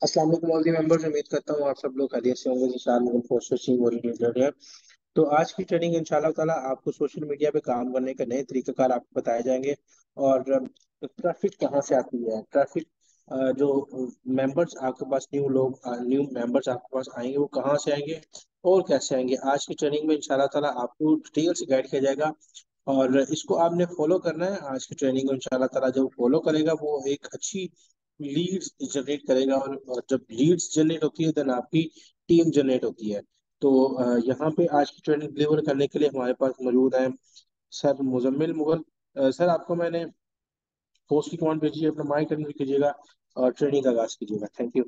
अस्सलाम वालेकुम all the members. उम्मीद करता हूँ आप सब लोग खैरियत से होंगे। जिस में प्रोसेसिंग ओरिएंटेड है। तो आज की ट्रेनिंग इंशाल्लाह ताला आपको सोशल मीडिया पे काम करने के नए तरीकाकार आपको बताए जाएंगे। और ट्रैफिक कहाँ से आती है, ट्रैफिक जो मेंबर्स आपके पास न्यू मेंबर्स आपके पास आएंगे वो कहाँ से आएंगे और कैसे आएंगे। आज की ट्रेनिंग में इंशाल्लाह ताला आपको डिटेल से गाइड किया जाएगा और इसको आपने फॉलो करना है। आज की ट्रेनिंग को इंशाल्लाह ताला जो फॉलो करेगा वो एक अच्छी लीड्स जनरेट करेगा। और जब लीड्स जनरेट होती है देन आपकी टीम जनरेट होती है। तो यहाँ पे आज की ट्रेनिंग डिलीवर करने के लिए हमारे पास मौजूद है सर मुजम्मिल मुगल। सर आपको मैंने होस्ट की कमांड भेजी है, अपना माइक अनम्यूट कीजिएगा और ट्रेनिंग का आगाज कीजिएगा। Thank you.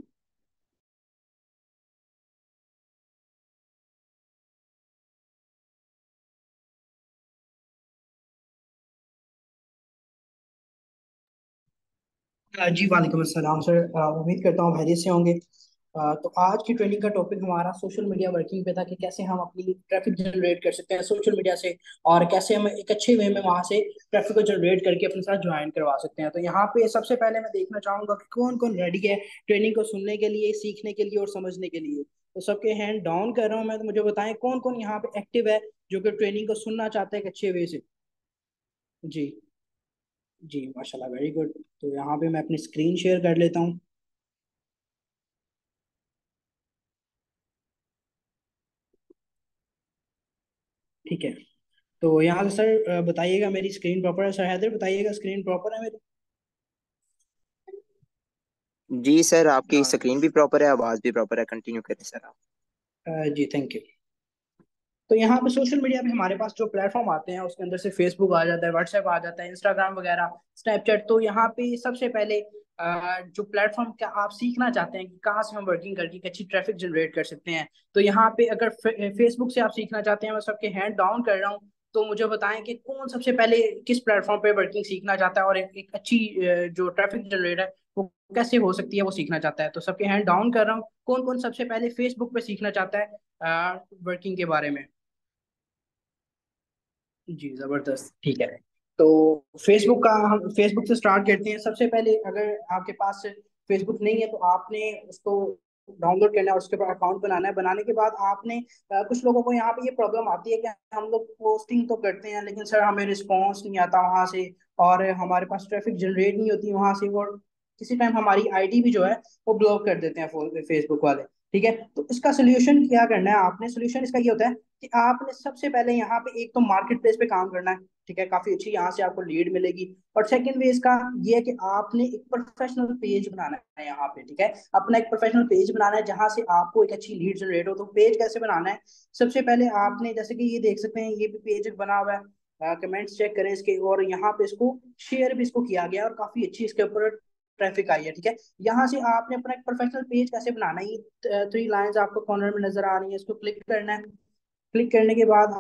जी वालेकुम अस्सलाम सर। उम्मीद करता हूँ खैरियत से होंगे। तो आज की ट्रेनिंग का टॉपिक हमारा सोशल मीडिया वर्किंग पे था कि कैसे हम अपनी ट्रैफिक जनरेट कर सकते हैं सोशल मीडिया से, और कैसे हम एक अच्छे वे में वहां से ट्रैफिक को जनरेट करके अपने साथ ज्वाइन करवा सकते हैं। तो यहाँ पे सबसे पहले मैं देखना चाहूंगा कि कौन कौन रेडी है ट्रेनिंग को सुनने के लिए, सीखने के लिए और समझने के लिए। तो सबके हैंड डाउन कर रहा हूँ मैं, तो मुझे बताएं कौन कौन यहाँ पे एक्टिव है जो कि ट्रेनिंग को सुनना चाहते हैं एक अच्छे वे से। जी। जी माशाल्लाह, वेरी गुड। तो यहाँ पे मैं अपनी स्क्रीन शेयर कर लेता हूँ। ठीक है। तो यहाँ से सर बताइएगा मेरी स्क्रीन प्रॉपर है? सर हैदर बताइएगा स्क्रीन प्रॉपर है मेरी? जी सर, आपकी हाँ। स्क्रीन भी प्रॉपर है, आवाज भी प्रॉपर है। कंटिन्यू करें सर आप। जी थैंक यू। तो यहाँ पे सोशल मीडिया पे हमारे पास जो प्लेटफॉर्म आते हैं उसके अंदर से फेसबुक आ जाता है, व्हाट्सएप आ जाता है, इंस्टाग्राम वगैरह, स्नैपचैट। तो यहाँ पे सबसे पहले जो प्लेटफॉर्म का आप सीखना चाहते हैं कि कहाँ से हम वर्किंग करके एक अच्छी ट्रैफिक जनरेट कर सकते हैं, तो यहाँ पे अगर फेसबुक से आप सीखना चाहते हैं, मैं सबके हैंड डाउन कर रहा हूँ। तो मुझे बताएं कि कौन सबसे पहले किस प्लेटफॉर्म पे वर्किंग सीखना चाहता है और एक अच्छी जो ट्रैफिक जनरेट है वो कैसे हो सकती है वो सीखना चाहता है। तो सबके हैंड डाउन कर रहा हूँ, कौन कौन सबसे पहले फेसबुक पे सीखना चाहता है वर्किंग के बारे में। जी जबरदस्त, ठीक है। तो फेसबुक का हम फेसबुक से स्टार्ट करते हैं। सबसे पहले अगर आपके पास फेसबुक नहीं है तो आपने उसको डाउनलोड करना है और उसके बाद अकाउंट बनाना है। बनाने के बाद आपने कुछ लोगों को यहाँ पे ये प्रॉब्लम आती है कि हम लोग पोस्टिंग तो करते हैं लेकिन सर हमें रिस्पॉन्स नहीं आता वहां से, और हमारे पास ट्रैफिक जनरेट नहीं होती वहां से, और किसी टाइम हमारी आईडी भी जो है वो ब्लॉक कर देते हैं फेसबुक वाले। ठीक है। तो इसका सोल्यूशन क्या करना है आपने? सोल्यूशन इसका ये होता है कि आपने सबसे पहले यहाँ पे एक तो मार्केट प्लेस पे काम करना है। ठीक है, काफी अच्छी यहाँ से आपको लीड मिलेगी। और सेकंड वे इसका ये है कि आपने एक प्रोफेशनल पेज बनाना है यहाँ पे। ठीक है, अपना एक प्रोफेशनल पेज बनाना है जहां से आपको एक अच्छी लीड जनरेट हो। तो पेज कैसे बनाना है? सबसे पहले आपने जैसे कि ये देख सकते हैं, ये भी पेज बना हुआ है, कमेंट्स चेक करें इसके, और यहाँ पे इसको शेयर भी इसको किया गया है और काफी अच्छी इसके ऊपर ट्रैफिक आई है। ठीक है, यहाँ से आपने अपना एक प्रोफेशनल पेज कैसे बनाना है, ये थ्री लाइंस आपको कॉर्नर में नजर आ रही है, इसको क्लिक करना है। क्लिक करने के बाद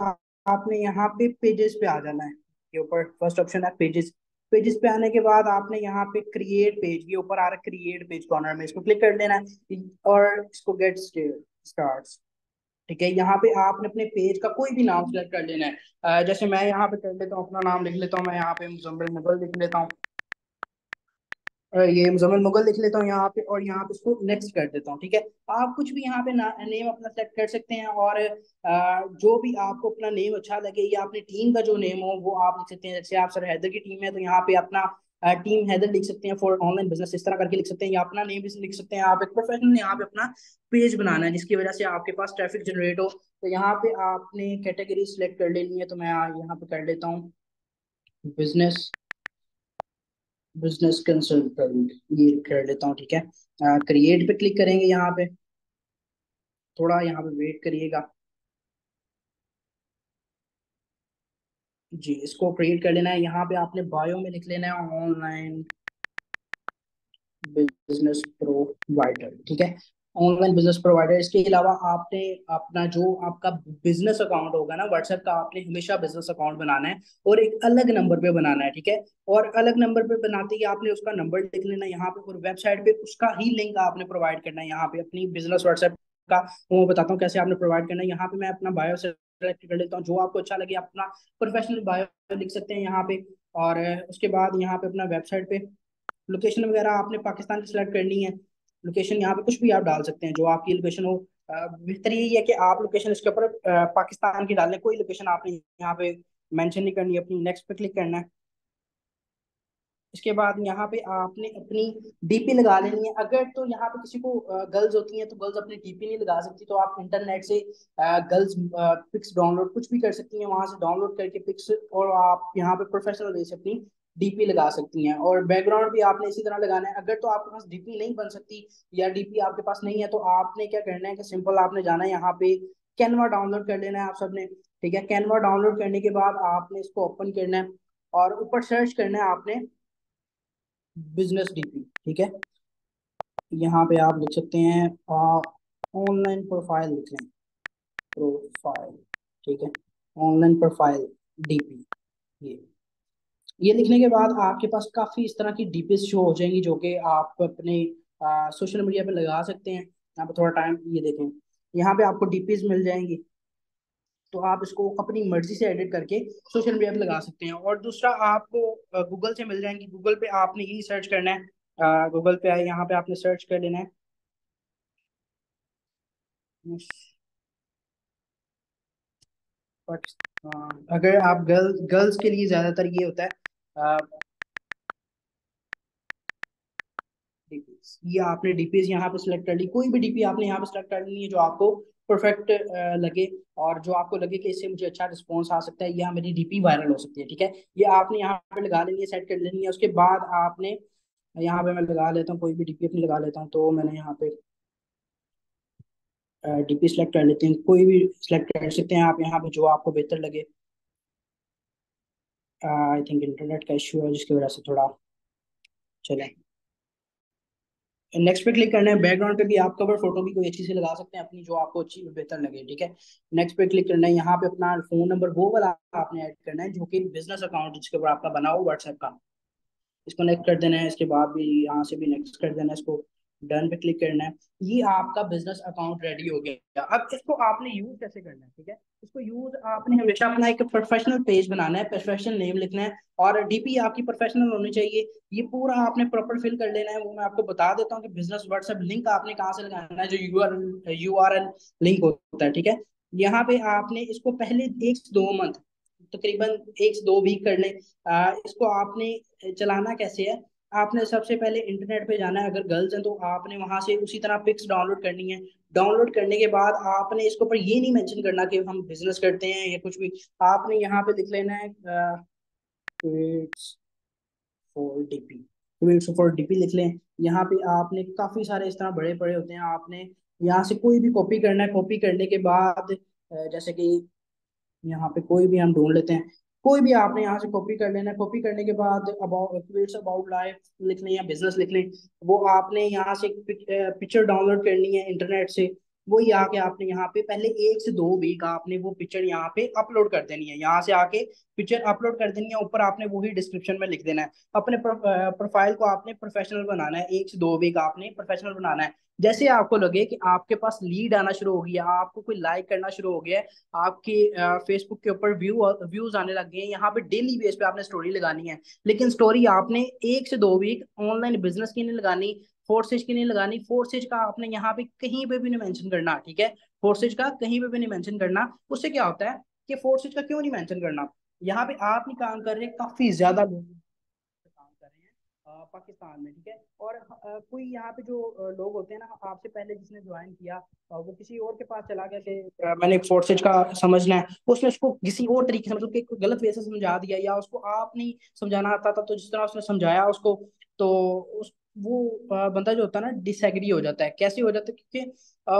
आपने यहाँ पे पेजेस पे आ जाना है। ये ऊपर फर्स्ट ऑप्शन है पेजेस। पेजेस पे आने के बाद आपने यहाँ पे क्रिएट पेज, ये ऊपर आ रहा है क्रिएट पेज कॉर्नर में, इसको क्लिक कर देना है और इसको गेट स्टार्ट्स। ठीक है, यहाँ पे आपने अपने पेज का कोई भी नाम सेलेक्ट कर लेना है। जैसे मैं यहाँ पे कर लेता हूँ, अपना नाम लिख लेता हूँ, मैं यहाँ पे मुजम्मिल मुगल लिख लेता हूँ। ये मुजम्मिल मुगल लिख लेता हूँ यहाँ पे, और यहाँ पे इसको नेक्स्ट कर देता हूँ। ठीक है, आप कुछ भी यहाँ पे नेम अपना सेलेक्ट कर सकते हैं, और जो भी आपको अपना नेम अच्छा लगे या अपनी टीम का जो नेम हो वो आप लिख सकते हैं। जैसे आप सर हैदर की टीम है तो यहाँ पे अपना टीम हैदर लिख सकते हैं फॉर ऑनलाइन बिजनेस, इस तरह करके लिख सकते हैं, या अपना नेम भी लिख सकते हैं। आप एक प्रोफेशनल यहाँ पे अपना पेज बनाना है जिसकी वजह से आपके पास ट्रैफिक जनरेट हो। तो यहाँ पे आपने कैटेगरी सिलेक्ट कर लेनी है, तो मैं यहाँ पे कर लेता हूँ बिजनेस, बिजनेस कंसल्टेंट, ये कर लेता हूँ। ठीक है, क्रिएट पे क्लिक करेंगे यहाँ पे, थोड़ा यहाँ पे वेट करिएगा। जी, इसको क्रिएट कर लेना है। यहाँ पे आपने बायो में लिख लेना है ऑनलाइन बिजनेस प्रोवाइडर। ठीक है, ऑनलाइन बिजनेस प्रोवाइडर। इसके अलावा आपने अपना जो आपका बिजनेस अकाउंट होगा ना व्हाट्सएप का, आपने हमेशा बिजनेस अकाउंट बनाना है और एक अलग नंबर पे बनाना है। ठीक है, और अलग नंबर पे बनाते ही आपने उसका नंबर लिख लेना है यहाँ पे, और वेबसाइट पे उसका ही लिंक आपने प्रोवाइड करना है यहाँ पे अपनी बिजनेस व्हाट्सएप का। वो मैं बताता हूँ कैसे आपने प्रोवाइड करना है। यहाँ पे मैं अपना बायो सेलेक्ट कर लेता हूँ, जो आपको अच्छा लगे अपना प्रोफेशनल बायो लिख सकते हैं यहाँ पे। और उसके बाद यहाँ पे अपना वेबसाइट पे लोकेशन वगैरह आपने पाकिस्तान की सिलेक्ट करनी है। लोकेशन यहाँ पे कुछ भी आप डाल सकते हैं जो आपकी लोकेशन हो। बेहतर यही है कि आप लोकेशन इसके ऊपर पाकिस्तान की डाल लें, कोई लोकेशन आपने यहाँ पे मेंशन नहीं करनी है। अपनी नेक्स्ट पे क्लिक करना है। इसके बाद यहाँ पे आपने अपनी डीपी लगा लेनी है। अगर तो यहाँ पे किसी को गर्ल्स होती हैं तो गर्ल्स अपनी डीपी नहीं लगा सकती, तो आप इंटरनेट से गर्ल्स पिक्स डाउनलोड कुछ भी कर सकती हैं, वहां से डाउनलोड करके पिक्स, और आप यहाँ पे प्रोफेशनल बेस अपनी डीपी लगा सकती हैं। और बैकग्राउंड भी आपने इसी तरह लगाना है। अगर तो आपके पास डीपी नहीं बन सकती या डीपी आपके पास नहीं है, तो आपने क्या करना है कि सिंपल आपने जाना है यहाँ पे कैनवा डाउनलोड कर लेना है आप सबने। ठीक है, कैनवा डाउनलोड करने के बाद आपने इसको ओपन करना है और ऊपर सर्च करना है आपने बिजनेस डीपी। ठीक है, यहाँ पे आप लिख सकते हैं ऑनलाइन प्रोफाइल लिख लें, प्रोफाइल। ठीक है, ऑनलाइन प्रोफाइल डीपी। ये ये लिखने के बाद आपके पास काफी इस तरह की डीपीज शो हो जाएंगी जो कि आप अपने सोशल मीडिया पे लगा सकते हैं। यहाँ पे थोड़ा टाइम, ये देखें, यहाँ पे आपको डीपीज मिल जाएंगी, तो आप इसको अपनी मर्जी से एडिट करके सोशल मीडिया पे लगा सकते हैं। और दूसरा, आपको गूगल से मिल जाएंगी। गूगल पे आपने यही सर्च करना है, गूगल पे आए, यहाँ पे आपने सर्च कर लेना है पाकिस्तान। अगर आप गर्ल्स के लिए ज्यादातर ये होता है डीपीज। ये आपने डीपीज यहाँ पे सिलेक्ट कर ली, कोई भी डीपी आपने यहाँ पे सिलेक्ट कर ली है जो आपको परफेक्ट लगे, और जो आपको लगे कि इससे मुझे अच्छा रिस्पॉन्स आ सकता है या मेरी डीपी वायरल हो सकती है। ठीक है, ये आपने यहाँ पे लगा लेनी है, सेट कर लेनी है। उसके बाद आपने यहाँ पे, मैं लगा लेता हूँ कोई भी डीपी अपनी लगा लेता हूँ, तो मैंने यहाँ पे डीपी सिलेक्ट कर लेते हैं, कोई भी सिलेक्ट कर सकते हैं आप यहाँ पे जो आपको बेहतर लगे। आई थिंक इंटरनेट का इश्यू है जिसकी वजह से थोड़ा चले। नेक्स्ट पे क्लिक करना है। बैकग्राउंड पे भी आप कवर फोटो भी कोई अच्छी से लगा सकते हैं अपनी, जो आपको अच्छी बेहतर लगे। ठीक है, नेक्स्ट पे क्लिक करना है। यहाँ पे अपना फोन नंबर वो वाला आपने ऐड करना है जो कि बिजनेस अकाउंट जिसके ऊपर आपका बना हो व्हाट्सएप का, इसको नेक्स्ट कर देना है। इसके बाद भी यहाँ से भी नेक्स्ट कर देना है, इसको डन पे क्लिक करना है। ये आपका बिजनेस अकाउंट रेडी हो गया। अब इसको आपने यूज कैसे करना है? ठीक है, इसको यूज आपने हमेशा अपना एक प्रोफेशनल पेज बनाना है, प्रोफेशनल नेम लिखना है, और डीपी आपकी प्रोफेशनल होनी चाहिए। ये पूरा आपने प्रॉपर फिल कर लेना है। वो मैं आपको बता देता हूँ कि बिजनेस व्हाट्सएप लिंक आपने कहाँ से लगाना है, जो यूआरएल लिंक होता है। ठीक है, यहाँ पे आपने इसको पहले 1 से 2 मंथ, तकरीबन 1 से 2 वीक कर लें। इसको आपने चलाना कैसे है? आपने सबसे पहले इंटरनेट पे जाना है। अगर गर्ल्स हैं तो आपने वहां से उसी तरह पिक्स डाउनलोड करनी है। डाउनलोड करने के बाद आपने इसके ऊपर ये नहीं मेंशन करना कि हम बिजनेस करते हैं या कुछ भी। आपने यहाँ पे लिख लेना है tweets for DP, tweets for DP लिख लें। यहाँ पे आपने काफी सारे इस तरह बड़े बड़े होते हैं, आपने यहाँ से कोई भी कॉपी करना है। कॉपी करने के बाद जैसे कि यहाँ पे कोई भी हम ढूंढ लेते हैं, कोई भी आपने यहाँ से कॉपी कर लेना है। कॉपी करने के बाद अबाउट ट्वीट्स अबाउट लाइफ लिख लें या बिजनेस लिख लें। वो आपने यहाँ से पिक्चर डाउनलोड करनी है इंटरनेट से। वही आके आपने यहाँ पे पहले 1 से 2 वीक आपने वो पिक्चर यहाँ पे अपलोड कर देनी है। यहाँ से आके पिक्चर अपलोड कर देनी है, ऊपर आपने वही डिस्क्रिप्शन में लिख देना है। अपने प्रोफाइल को आपने प्रोफेशनल बनाना है, 1 से 2 वीक आपने प्रोफेशनल बनाना है। जैसे आपको लगे कि आपके पास लीड आना शुरू हो गया, आपको कोई लाइक करना शुरू हो गया है, आपके फेसबुक के ऊपर व्यूज आने लग गए हैं, यहाँ पे डेली बेस पे आपने स्टोरी लगानी है। लेकिन स्टोरी आपने 1 से 2 वीक ऑनलाइन बिजनेस की नहीं लगानी, फोर्सेज की नहीं लगानी। फोर्सेज का आपने यहाँ पे कहीं पे भी नहीं मेंशन करना। ठीक है, फोर्सेज का कहीं पे भी नहीं मेंशन करना। उससे क्या होता है कि फोर्सेज का क्यों नहीं मेंशन करना, यहाँ पे आप नहीं काम कर रहे, काफी ज्यादा लोग काम कर रहे हैं पाकिस्तान में। ठीक है, और कोई यहाँ पे जो लोग होते हैं ना, आपसे पहले जिसने ज्वाइन किया वो किसी और के पास चला गया कि मैंने फोर्सेज का समझना है, उसने उसको किसी और तरीके से, मतलब कि गलत वे से समझा दिया, या उसको आप नहीं समझाना आता था, तो जिस तरह उसने समझाया उसको, तो उस वो बंदा जो होता है ना डिसएग्री हो जाता है। कैसे हो जाता है? क्योंकि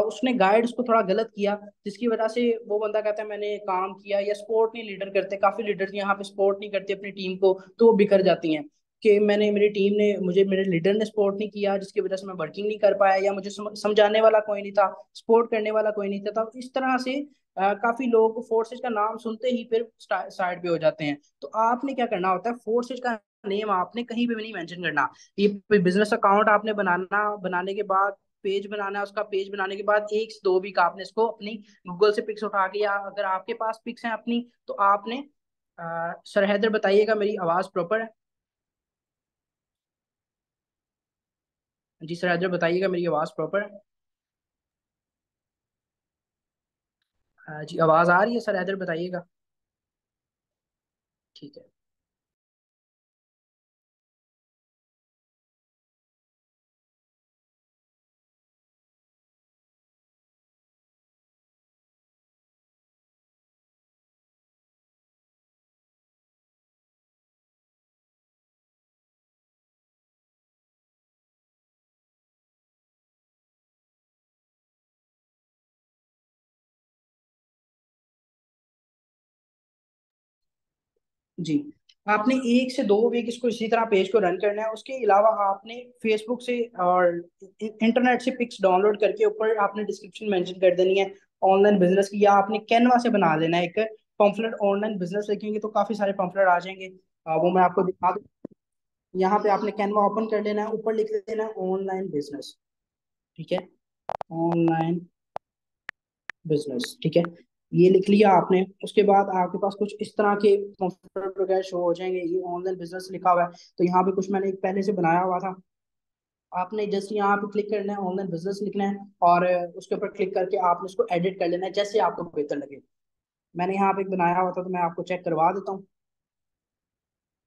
उसने गाइड उसको थोड़ा गलत किया, जिसकी वजह से वो बंदा कहता है मैंने काम किया, या सपोर्ट नहीं लीडर करते, काफी लीडर्स यहाँ पे सपोर्ट नहीं करते अपनी टीम को, तो वो बिखर जाती हैं कि मैंने, मेरी टीम ने मुझे, मेरे लीडर ने सपोर्ट नहीं किया, जिसकी वजह से मैं वर्किंग नहीं कर पाया, या मुझे समझाने वाला कोई नहीं था, सपोर्ट करने वाला कोई नहीं था। तो इस तरह से काफी लोग फोर्सेज का नाम सुनते ही फिर साइड पे हो जाते हैं। तो आपने क्या करना होता है, फोर्सेज का नेम आपने कहीं पे भी नहीं मेंशन करना। ये बिजनेस अकाउंट आपने बनाने के बाद पेज बनाना है। उसका पेज बनाने के बाद 1 से 2 वीक आपने इसको अपनी गूगल से पिक्स उठा के, या अगर आपके पास पिक्स हैं अपनी, तो आपने सर हैदर बताइएगा मेरी आवाज प्रॉपर है? जी सर हैदर बताइएगा, मेरी आवाज़ प्रॉपर? जी आवाज़ आ रही है सर हैदर, बताइएगा। ठीक है। जी, आपने 1 से 2 वीक इसको इसी तरह पेज को रन करना है। उसके अलावा आपने फेसबुक से और इंटरनेट से पिक्स डाउनलोड करके ऊपर आपने डिस्क्रिप्शन मेंशन कर देनी है ऑनलाइन बिजनेस की, या आपने कैनवा से बना लेना है एक पम्फलेट। ऑनलाइन बिजनेस लिखेंगे तो काफी सारे पम्फलेट आ जाएंगे। वो मैं आपको दिखा दूँ। यहाँ पे आपने कैनवा ओपन कर लेना है, ऊपर लिख देना है ऑनलाइन बिजनेस। ठीक है, ऑनलाइन बिजनेस। ठीक है, ये लिख लिया आपने। उसके बाद आपके पास कुछ इस तरह के कंप्यूटर वगैरह शो हो जाएंगे, ये ऑनलाइन बिजनेस लिखा हुआ है। तो यहाँ पे कुछ मैंने एक पहले से बनाया हुआ था। आपने जस्ट यहाँ पे क्लिक करना है, ऑनलाइन बिजनेस लिखना है, और उसके ऊपर क्लिक करके आपने इसको एडिट कर लेना है जैसे आपको बेहतर लगे। मैंने यहाँ पे एक बनाया हुआ था, तो मैं आपको चेक करवा देता हूँ।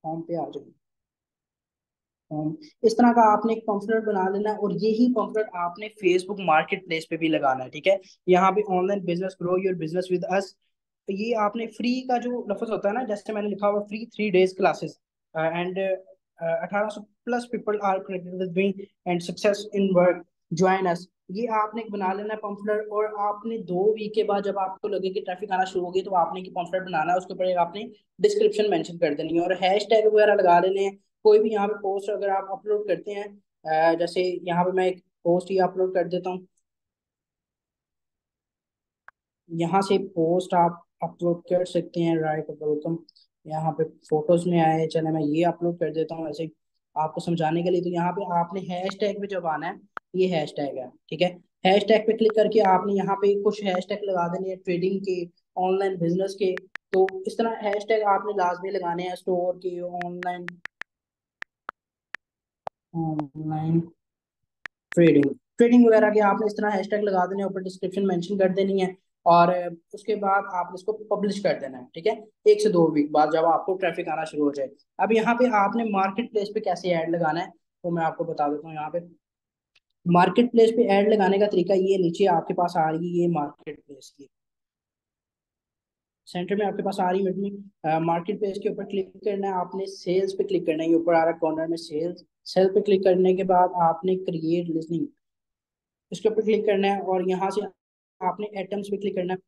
होम पे आ जाए। इस तरह का आपने एक पंफलेट बना लेना है, और यही पंफलेट आपने फेसबुक मार्केट प्लेस पे भी लगाना है। ठीक है, यहाँ पे online business, grow your business with us. तो ये आपने फ्री का जो लफ्ज होता है ना, जैसे मैंने लिखा हुआ free 3 days classes and 1800+ people are connected with me and success in work, join us. ये आपने एक बना लेना है पंफलेट। और आपने 2 वीक के बाद जब आपको लगे कि ट्रैफिक आना शुरू होगी, तो आपने एक पंफलेट बनाना है, उसके ऊपर एक आपने डिस्क्रिप्शन मेंशन कर देनी है और हैश टैग वगैरह लगा लेने हैं। कोई भी यहाँ पे पोस्ट अगर आप अपलोड करते हैं, जैसे यहाँ पे मैं एक पोस्ट ही अपलोड कर देता हूँ। यहाँ से पोस्ट आप अपलोड कर सकते हैं, राइट वेलकम। यहाँ पे फोटोज में आए, चले मैं ये अपलोड कर देता हूँ ऐसे आपको समझाने के लिए। तो यहाँ पे आपने हैश टैग पे जब आना है, ये हैश टैग है। ठीक है, हैश टैग पे क्लिक करके आपने यहाँ पे कुछ हैश टैग लगा देने हैं ट्रेडिंग के, ऑनलाइन बिजनेस के। तो इस तरह हैश टैग आपने लाजमी लगाने हैं, स्टोर के, ऑनलाइन, ऑनलाइन ट्रेडिंग, ट्रेडिंग वगैरह के आपने इस तरह हैशटैग लगा देने हैं, ऊपर डिस्क्रिप्शन मेंशन कर देनी है। और उसके बाद आपने इसको पब्लिश कर देना है। ठीक है, 1 से 2 वीक बाद जब आपको ट्रैफिक आना शुरू हो जाए। अब यहाँ पे आपने मार्केट प्लेस पे कैसे ऐड लगाना है, तो मैं आपको बता देता हूँ। यहाँ पे मार्केट प्लेस पे ऐड लगाने का तरीका ये, नीचे आपके पास आ रही है ये मार्केट प्लेस की, सेंटर में आपके पास आ रही है मार्केट प्लेस के ऊपर क्लिक करना है आपने, सेल्स पे क्लिक करना है, ये ऊपर आ रहा है कॉर्नर में सेल्स। सेल पे क्लिक करने के बाद आपने क्रिएट लिस्निंग, इसके ऊपर क्लिक करना है, और यहाँ से आपने एटम्स पे क्लिक करना है।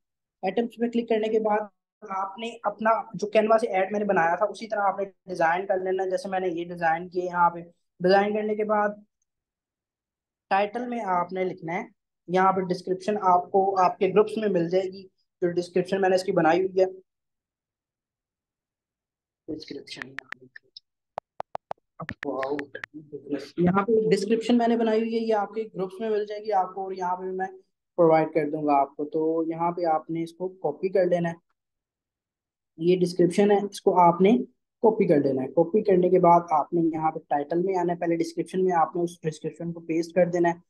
एटम्स पे क्लिक करने के बाद आपने अपना जो कैनवा से ऐड मैंने बनाया था, उसी तरह आपने डिजाइन कर लेना है, जैसे मैंने ये डिजाइन किए यहाँ पे। डिजाइन करने के बाद टाइटल में आपने लिखना है, यहाँ पे डिस्क्रिप्शन आपको आपके ग्रुप्स में मिल जाएगी, जो डिस्क्रिप्शन मैंने इसकी बनाई हुई है। डिस्क्रिप्शन यहाँ पे डिस्क्रिप्शन मैंने बनाई हुई है, ये आपके ग्रुप्स में मिल जाएगी आपको, और यहाँ पे भी मैं प्रोवाइड कर दूंगा आपको। तो यहाँ पे आपने इसको कॉपी कर लेना है, ये डिस्क्रिप्शन है, इसको आपने कॉपी कर लेना है। कॉपी करने के बाद आपने यहाँ पे टाइटल में आना है, पहले डिस्क्रिप्शन में आपने उस डिस्क्रिप्शन को पेस्ट कर देना है,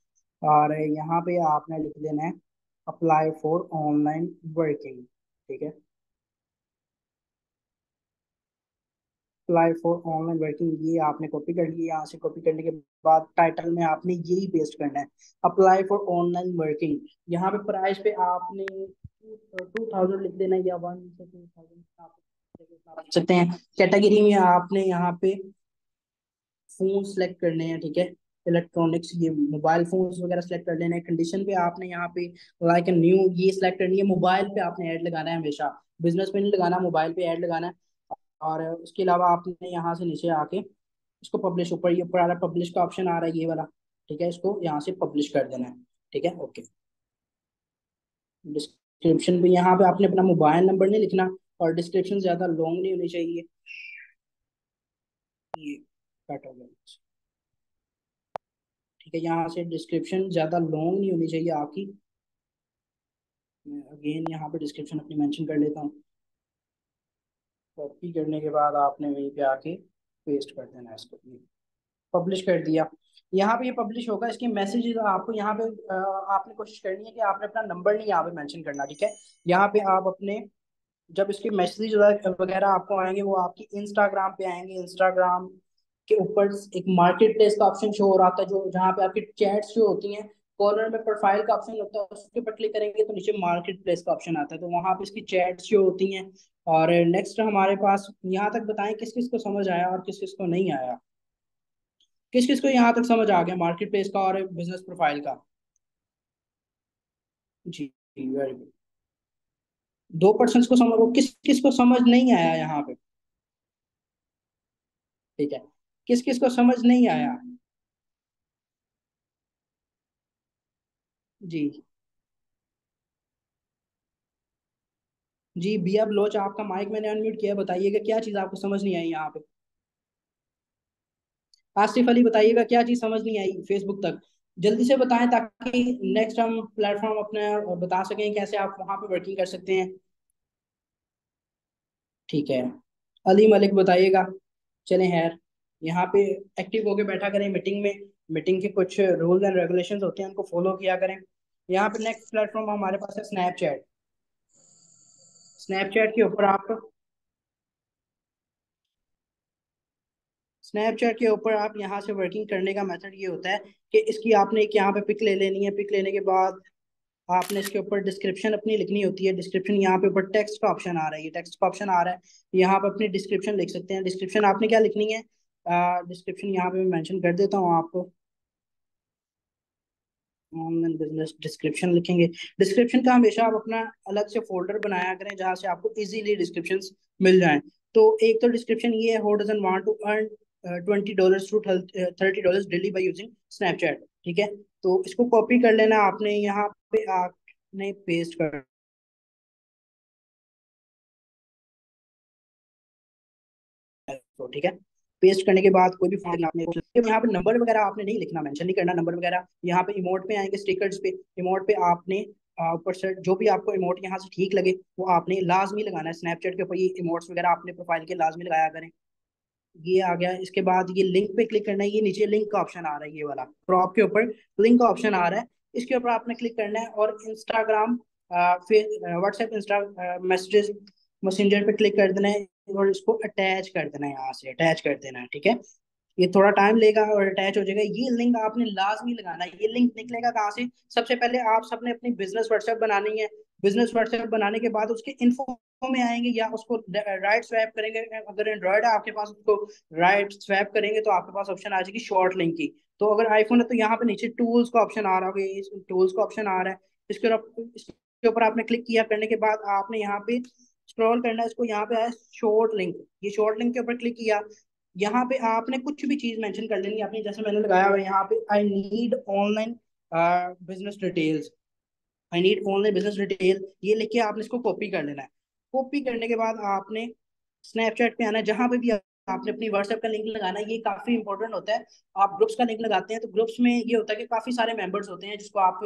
और यहाँ पे आपने लिख देना है अप्लाई फॉर ऑनलाइन वर्किंग। ठीक है, अप्लाई फॉर ऑनलाइन वर्किंग, ये आपने कॉपी कर लिया। यहाँ से कॉपी करने के बाद टाइटल में आपने यही पेस्ट करना है, अप्लाई फॉर ऑनलाइन वर्किंग। यहाँ पे प्राइस पे आपने 2000 लिख देना है, या 1 से 2000 आप लिख सकते हैं। कैटेगरी में आपने यहाँ पे फोन सेलेक्ट करने हैं। ठीक है, इलेक्ट्रॉनिक्स, ये मोबाइल फोन्स वगैरह सेलेक्ट कर लेना है। कंडीशन पे आपने यहाँ पे लाइक न्यू ये सिलेक्ट करनी है। मोबाइल पे आपने ऐड लगाना है हमेशा, बिजनेस पे नहीं लगाना, मोबाइल पे ऐड लगाना है। और उसके अलावा आपने यहाँ से नीचे आके इसको पब्लिश, ऊपर ये ऊपर आ रहा है पब्लिश का ऑप्शन आ रहा है ये वाला। ठीक है, इसको यहाँ से पब्लिश कर देना है। ठीक है, ओके। डिस्क्रिप्शन पे यहाँ पे आपने अपना मोबाइल नंबर नहीं लिखना, और डिस्क्रिप्शन ज्यादा लॉन्ग नहीं होनी चाहिए, ये कट हो गया। ठीक है, यहाँ से डिस्क्रिप्शन ज्यादा लॉन्ग नहीं होनी चाहिए आपकी। मैं अगेन यहाँ पे डिस्क्रिप्शन अपनी मेंशन कर लेता हूँ। कॉपी करने के बाद आपने वहीं पे आके पेस्ट कर देना है इसको, पब्लिश कर दिया। यहाँ पे ये पब्लिश होगा, इसकी मैसेज आपको यहाँ पे आपने कोशिश करनी है कि आपने अपना नंबर नहीं यहाँ पे मेंशन करना, ठीक है। यहाँ पे आप अपने, जब इसके मैसेज वगैरह आपको आएंगे वो आपकी इंस्टाग्राम पे आएंगे। इंस्टाग्राम के ऊपर एक मार्केट प्लेस का ऑप्शन शो हो रहा था, जो जहाँ पे आपकी चैट्स जो होती हैं, कॉर्नर में प्रोफाइल का ऑप्शन होता है, उसके ऊपर क्लिक करेंगे तो नीचे मार्केट प्लेस का ऑप्शन आता है, तो वहाँ पे इसकी चैट्स जो होती हैं। और नेक्स्ट हमारे पास, यहाँ तक बताएं किस किस को समझ आया और किस किस को नहीं आया, किस किस को यहाँ तक समझ आ गया मार्केट प्लेस का और बिजनेस प्रोफाइल का। जी, वेरी गुड। 2% को समझ, किस किस को समझ नहीं आया यहाँ पे, ठीक है, किस किस को समझ नहीं आया। जी जी, बिया बलोच, आपका माइक मैंने अनम्यूट किया है, बताइएगा क्या चीज आपको समझ नहीं आई यहाँ पे। आसिफ अली, बताइएगा क्या चीज समझ नहीं आई फेसबुक तक, जल्दी से बताएं ताकि नेक्स्ट हम प्लेटफॉर्म अपने बता सकें कैसे आप वहां पे वर्किंग कर सकते हैं। ठीक है, अली मलिक बताइएगा। चलें खैर, यहाँ पे एक्टिव होके बैठा करें मीटिंग में। मीटिंग के कुछ रूल्स एंड रेगुलेशंस होते हैं, उनको फॉलो किया करें। यहाँ पे नेक्स्ट प्लेटफॉर्म हमारे पास है स्नैपचैट। स्नैपचैट के ऊपर आप, स्नैपचैट के ऊपर आप यहाँ से वर्किंग करने का मेथड ये होता है कि इसकी आपने एक यहाँ पे पिक ले लेनी है। पिक लेने के बाद आपने इसके ऊपर डिस्क्रिप्शन अपनी लिखनी होती है। डिस्क्रिप्शन यहाँ पे ऊपर टेक्स्ट का ऑप्शन आ रहा है, ये टेक्स्ट का ऑप्शन आ रहा है, यहाँ पे अपनी डिस्क्रिप्शन लिख सकते हैं। डिस्क्रिप्शन आपने क्या लिखनी है, डिस्क्रिप्शन यहाँ पे मैं मेंशन कर देता हूँ आपको। ऑनलाइन बिजनेस डिस्क्रिप्शन लिखेंगे। डिस्क्रिप्शन का हमेशा आप अपना अलग से फोल्डर बनाया करें जहाँ से आपको इजीली डिस्क्रिप्शंस मिल जाएं। तो एक तो डिस्क्रिप्शन ये है, who doesn't want to earn $20 to $30 daily by using Snapchat, ठीक है। तो इसको कॉपी कर लेना आपने, यहाँ पे आपने पेस्ट कर दो, ठीक है। पेस्ट करने के बाद कोई भी फॉन्ट आपने यहाँ पे नंबर वगैरह आपने नहीं लिखना, मेंशन नहीं करना नंबर वगैरह। यहाँ पे इमोट पे आएंगे, स्टिकर्स पे, इमोट पे आपने ऊपर से जो भी आपको इमोट यहाँ से ठीक लगे वो आपने लाजमी लगाना है। स्नैपचैट के ऊपर ये इमोट्स वगैरह आपने प्रोफाइल के लाजमी लगाया करें। ये आ गया। इसके बाद ये लिंक पे क्लिक करना है, ये नीचे लिंक का ऑप्शन आ रहा है, ये वाला क्रॉप के ऊपर लिंक का ऑप्शन आ रहा है, इसके ऊपर आपने क्लिक करना है और Instagram, WhatsApp, Insta messages, messenger पे क्लिक कर देना है और इसको अटैच कर देना है, यहाँ से अटैच कर देना है, ठीक है। ये थोड़ा टाइम लेगा और अटैच हो जाएगा। ये लिंक आपने लाजमी लगाना है। ये लिंक निकलेगा कहाँ से, सबसे पहले आप सबने अपनी बिजनेस व्हाट्सएप बनानी है। बिजनेस व्हाट्सएप बनाने के बाद उसके इन्फो में आएंगे या उसको राइट स्वैप करेंगे, अगर एंड्रॉयड है आपके पास उसको राइट स्वैप करेंगे तो आपके पास ऑप्शन आ जाएगी शॉर्ट लिंक की। तो अगर आईफोन है तो यहाँ पे नीचे टूल्स का ऑप्शन आ रहा होगा, टूल्स का ऑप्शन आ रहा है, इसके ऊपर आपने क्लिक किया, करने के बाद आपने यहाँ पे स्क्रॉल करना है, इसको यहाँ पे आया शॉर्ट लिंक, ये शॉर्ट लिंक के ऊपर क्लिक किया। यहाँ पे आपने कुछ भी चीज मेंशन कर लेनी है अपनी, जैसे मैंने लगाया हुआ है यहाँ पे, I need online business details, I need online business detail, ये लिख के आपने इसको कॉपी कर लेना है। कॉपी करने के बाद आपने स्नैपचैट पे आना है, जहां पे भी आपने अपनी व्हाट्सएप का लिंक लगाना है। ये काफी इंपॉर्टेंट होता है। आप ग्रुप्स का लिंक लगाते हैं तो ग्रुप्स में ये होता है कि काफी सारे मेंबर्स होते हैं जिसको आप